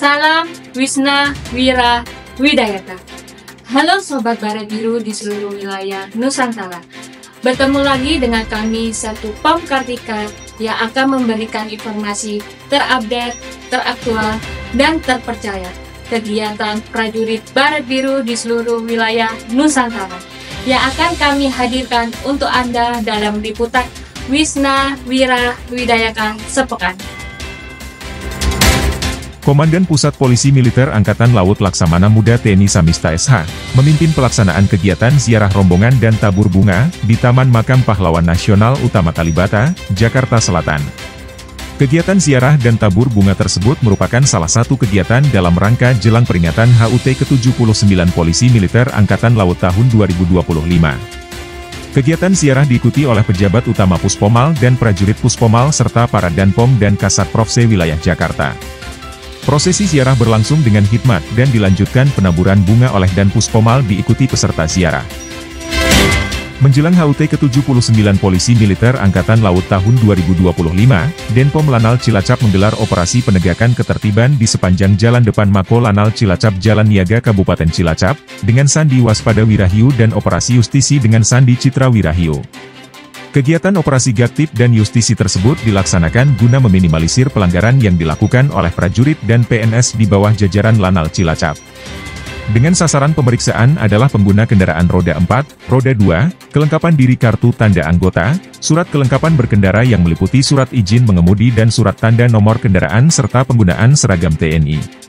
Salam Wisna Wira Widayata. Halo Sobat Baret Biru di seluruh wilayah Nusantara. Bertemu lagi dengan kami Satu Pom Kartika yang akan memberikan informasi terupdate, teraktual, dan terpercaya kegiatan prajurit Baret Biru di seluruh wilayah Nusantara yang akan kami hadirkan untuk Anda dalam liputan Wisna Wira Widayata sepekan. Komandan Pusat Polisi Militer Angkatan Laut Laksamana Muda TNI Samista SH, memimpin pelaksanaan kegiatan ziarah rombongan dan tabur bunga di Taman Makam Pahlawan Nasional Utama Kalibata, Jakarta Selatan. Kegiatan ziarah dan tabur bunga tersebut merupakan salah satu kegiatan dalam rangka jelang peringatan HUT ke-79 Polisi Militer Angkatan Laut tahun 2025. Kegiatan ziarah diikuti oleh pejabat utama Puspomal dan prajurit Puspomal serta para Danpom dan Kasat Profse wilayah Jakarta. Prosesi ziarah berlangsung dengan hikmat dan dilanjutkan penaburan bunga oleh Dan Puspomal diikuti peserta ziarah. Menjelang HUT ke-79 Polisi Militer Angkatan Laut tahun 2025, Denpom Lanal Cilacap menggelar operasi penegakan ketertiban di sepanjang jalan depan Mako Lanal Cilacap Jalan Niaga Kabupaten Cilacap, dengan sandi Waspada Wirahiu dan operasi Justisi dengan sandi Citra Wirahiu. Kegiatan operasi Gaktip dan Justisi tersebut dilaksanakan guna meminimalisir pelanggaran yang dilakukan oleh prajurit dan PNS di bawah jajaran Lanal Cilacap. Dengan sasaran pemeriksaan adalah pengguna kendaraan roda 4, roda 2, kelengkapan diri kartu tanda anggota, surat kelengkapan berkendara yang meliputi surat izin mengemudi dan surat tanda nomor kendaraan serta penggunaan seragam TNI.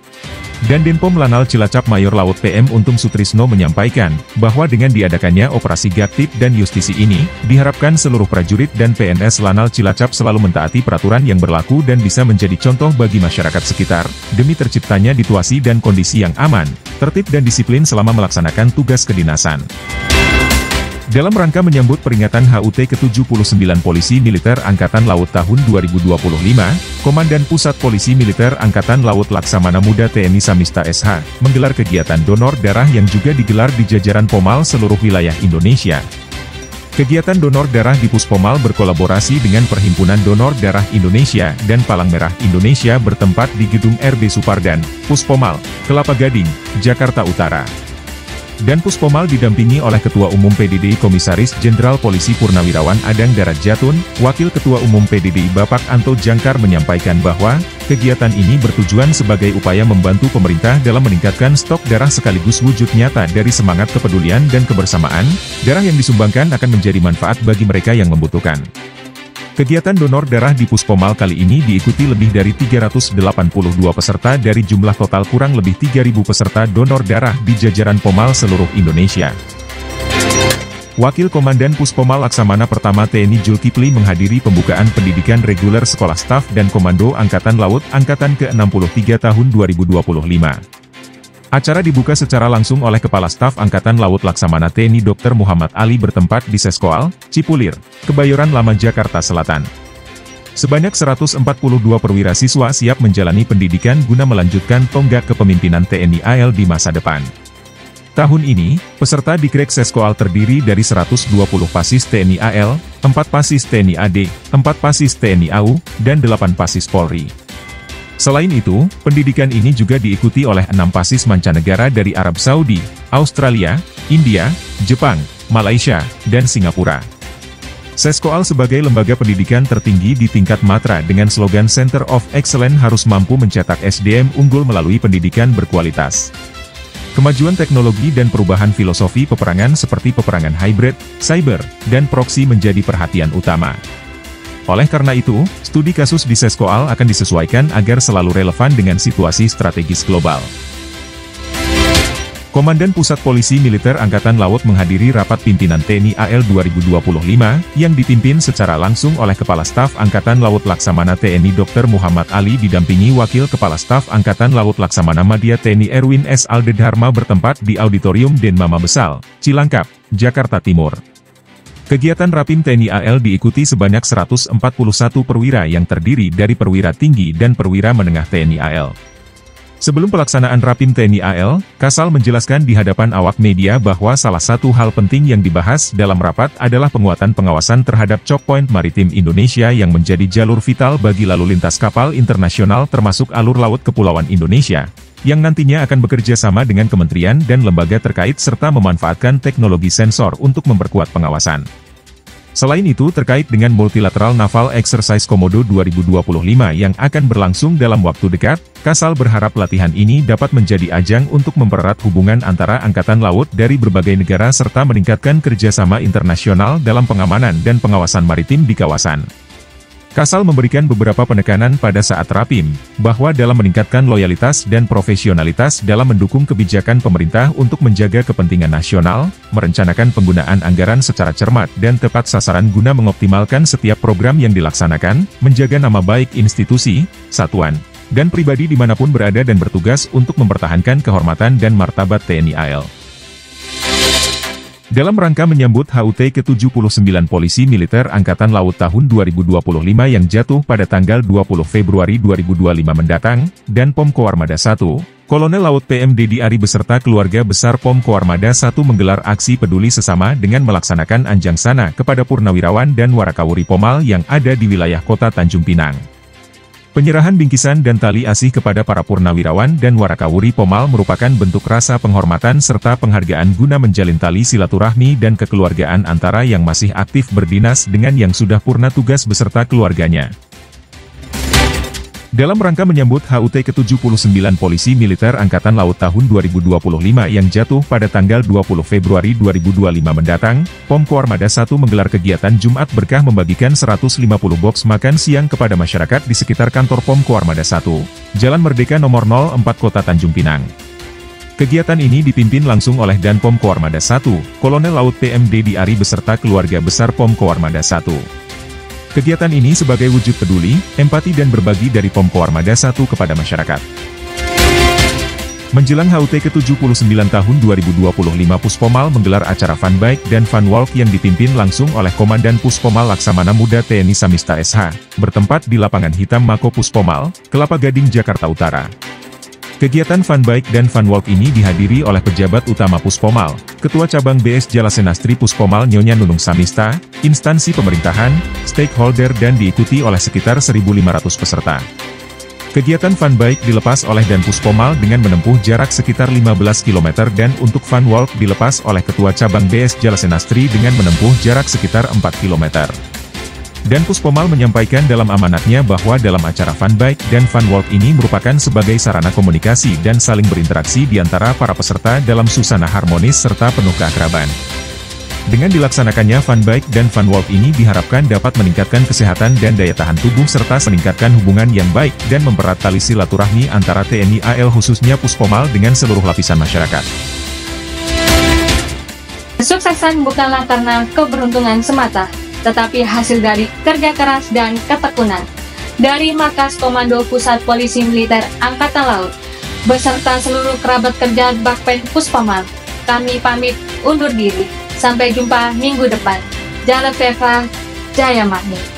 Dan Denpom Lanal Cilacap Mayor Laut PM Untung Sutrisno menyampaikan, bahwa dengan diadakannya operasi Gaktip dan Justisi ini, diharapkan seluruh prajurit dan PNS Lanal Cilacap selalu mentaati peraturan yang berlaku dan bisa menjadi contoh bagi masyarakat sekitar, demi terciptanya situasi dan kondisi yang aman, tertib dan disiplin selama melaksanakan tugas kedinasan. Dalam rangka menyambut peringatan HUT ke-79 Polisi Militer Angkatan Laut tahun 2025, Komandan Pusat Polisi Militer Angkatan Laut Laksamana Muda TNI Samista SH, menggelar kegiatan donor darah yang juga digelar di jajaran Pomal seluruh wilayah Indonesia. Kegiatan donor darah di Puspomal berkolaborasi dengan Perhimpunan Donor Darah Indonesia dan Palang Merah Indonesia bertempat di Gedung RB Supardan, Puspomal, Kelapa Gading, Jakarta Utara. Dan Puspomal didampingi oleh Ketua Umum PDDI Komisaris Jenderal Polisi Purnawirawan Adang Darat Jatun, Wakil Ketua Umum PDDI Bapak Anto Jangkar menyampaikan bahwa, kegiatan ini bertujuan sebagai upaya membantu pemerintah dalam meningkatkan stok darah sekaligus wujud nyata dari semangat kepedulian dan kebersamaan, darah yang disumbangkan akan menjadi manfaat bagi mereka yang membutuhkan. Kegiatan donor darah di Puspomal kali ini diikuti lebih dari 382 peserta dari jumlah total kurang lebih 3.000 peserta donor darah di jajaran Pomal seluruh Indonesia. Wakil Komandan Puspomal Laksamana Pertama TNI Julkipli menghadiri pembukaan pendidikan reguler Sekolah Staf dan Komando Angkatan Laut Angkatan ke-63 tahun 2025. Acara dibuka secara langsung oleh Kepala Staf Angkatan Laut Laksamana TNI Dr. Muhammad Ali bertempat di Seskoal, Cipulir, Kebayoran Lama Jakarta Selatan. Sebanyak 142 perwira siswa siap menjalani pendidikan guna melanjutkan tonggak kepemimpinan TNI AL di masa depan. Tahun ini, peserta di Krek Seskoal terdiri dari 120 pasis TNI AL, 4 pasis TNI AD, 4 pasis TNI AU, dan 8 pasis Polri. Selain itu, pendidikan ini juga diikuti oleh 6 pasis mancanegara dari Arab Saudi, Australia, India, Jepang, Malaysia, dan Singapura. Seskoal sebagai lembaga pendidikan tertinggi di tingkat matra dengan slogan Center of Excellence harus mampu mencetak SDM unggul melalui pendidikan berkualitas. Kemajuan teknologi dan perubahan filosofi peperangan seperti peperangan hybrid, cyber, dan proksi menjadi perhatian utama. Oleh karena itu, studi kasus di Seskoal akan disesuaikan agar selalu relevan dengan situasi strategis global. Komandan Pusat Polisi Militer Angkatan Laut menghadiri rapat pimpinan TNI AL 2025, yang dipimpin secara langsung oleh Kepala Staf Angkatan Laut Laksamana TNI Dr. Muhammad Ali didampingi Wakil Kepala Staf Angkatan Laut Laksamana Madya TNI Erwin S. Aldedharma bertempat di Auditorium Denmama Besal, Cilangkap, Jakarta Timur. Kegiatan Rapim TNI AL diikuti sebanyak 141 perwira yang terdiri dari perwira tinggi dan perwira menengah TNI AL. Sebelum pelaksanaan Rapim TNI AL, Kasal menjelaskan di hadapan awak media bahwa salah satu hal penting yang dibahas dalam rapat adalah penguatan pengawasan terhadap choke point maritim Indonesia yang menjadi jalur vital bagi lalu lintas kapal internasional termasuk alur laut Kepulauan Indonesia, yang nantinya akan bekerja sama dengan kementerian dan lembaga terkait serta memanfaatkan teknologi sensor untuk memperkuat pengawasan. Selain itu terkait dengan Multilateral Naval Exercise Komodo 2025 yang akan berlangsung dalam waktu dekat, Kasal berharap latihan ini dapat menjadi ajang untuk mempererat hubungan antara Angkatan Laut dari berbagai negara serta meningkatkan kerjasama internasional dalam pengamanan dan pengawasan maritim di kawasan. Kasal memberikan beberapa penekanan pada saat Rapim, bahwa dalam meningkatkan loyalitas dan profesionalitas dalam mendukung kebijakan pemerintah untuk menjaga kepentingan nasional, merencanakan penggunaan anggaran secara cermat dan tepat sasaran guna mengoptimalkan setiap program yang dilaksanakan, menjaga nama baik institusi, satuan, dan pribadi dimanapun berada dan bertugas untuk mempertahankan kehormatan dan martabat TNI AL. Dalam rangka menyambut HUT ke-79 Polisi Militer Angkatan Laut tahun 2025 yang jatuh pada tanggal 20 Februari 2025 mendatang, dan POM Koarmada 1, Kolonel Laut PM Dedi Ari beserta keluarga besar POM Koarmada 1 menggelar aksi peduli sesama dengan melaksanakan anjang sana kepada Purnawirawan dan Warakawuri Pomal yang ada di wilayah kota Tanjung Pinang. Penyerahan bingkisan dan tali asih kepada para purnawirawan dan warakawuri Pomal merupakan bentuk rasa penghormatan serta penghargaan guna menjalin tali silaturahmi dan kekeluargaan antara yang masih aktif berdinas dengan yang sudah purna tugas beserta keluarganya. Dalam rangka menyambut HUT ke-79 Polisi Militer Angkatan Laut tahun 2025 yang jatuh pada tanggal 20 Februari 2025 mendatang, POM Koarmada 1 menggelar kegiatan Jumat Berkah membagikan 150 box makan siang kepada masyarakat di sekitar kantor POM Koarmada 1, Jalan Merdeka Nomor 04 Kota Tanjung Pinang. Kegiatan ini dipimpin langsung oleh Dan POM Koarmada 1, Kolonel Laut PM Dedi Ari beserta keluarga besar POM Koarmada 1. Kegiatan ini sebagai wujud peduli, empati dan berbagi dari POM Koarmada 1 kepada masyarakat. Menjelang HUT ke-79 tahun 2025 Puspomal menggelar acara Fun Bike dan Fun Walk yang dipimpin langsung oleh Komandan Puspomal Laksamana Muda TNI Samista SH, bertempat di Lapangan Hitam Mako Puspomal, Kelapa Gading, Jakarta Utara. Kegiatan Fun Bike dan Fun Walk ini dihadiri oleh pejabat utama Puspomal, Ketua Cabang BS Jalasenastri Puspomal Nyonya Nunung Samista, instansi pemerintahan, stakeholder dan diikuti oleh sekitar 1.500 peserta. Kegiatan Fun Bike dilepas oleh Dan Puspomal dengan menempuh jarak sekitar 15 km dan untuk Fun Walk dilepas oleh Ketua Cabang BS Jalasenastri dengan menempuh jarak sekitar 4 km. Dan Puspomal menyampaikan dalam amanatnya bahwa dalam acara Fun Bike dan Fun Walk ini merupakan sebagai sarana komunikasi dan saling berinteraksi di antara para peserta dalam suasana harmonis serta penuh keakraban. Dengan dilaksanakannya Fun Bike dan Fun Walk ini diharapkan dapat meningkatkan kesehatan dan daya tahan tubuh serta meningkatkan hubungan yang baik dan mempererat tali silaturahmi antara TNI AL khususnya Puspomal dengan seluruh lapisan masyarakat. Kesuksesan bukanlah karena keberuntungan semata, tetapi hasil dari kerja keras dan ketekunan. Dari Markas Komando Pusat Polisi Militer Angkatan Laut, beserta seluruh kerabat kerja Bakpen Puspomal, kami pamit undur diri. Sampai jumpa minggu depan. Jalan Veva, Jaya Mahni.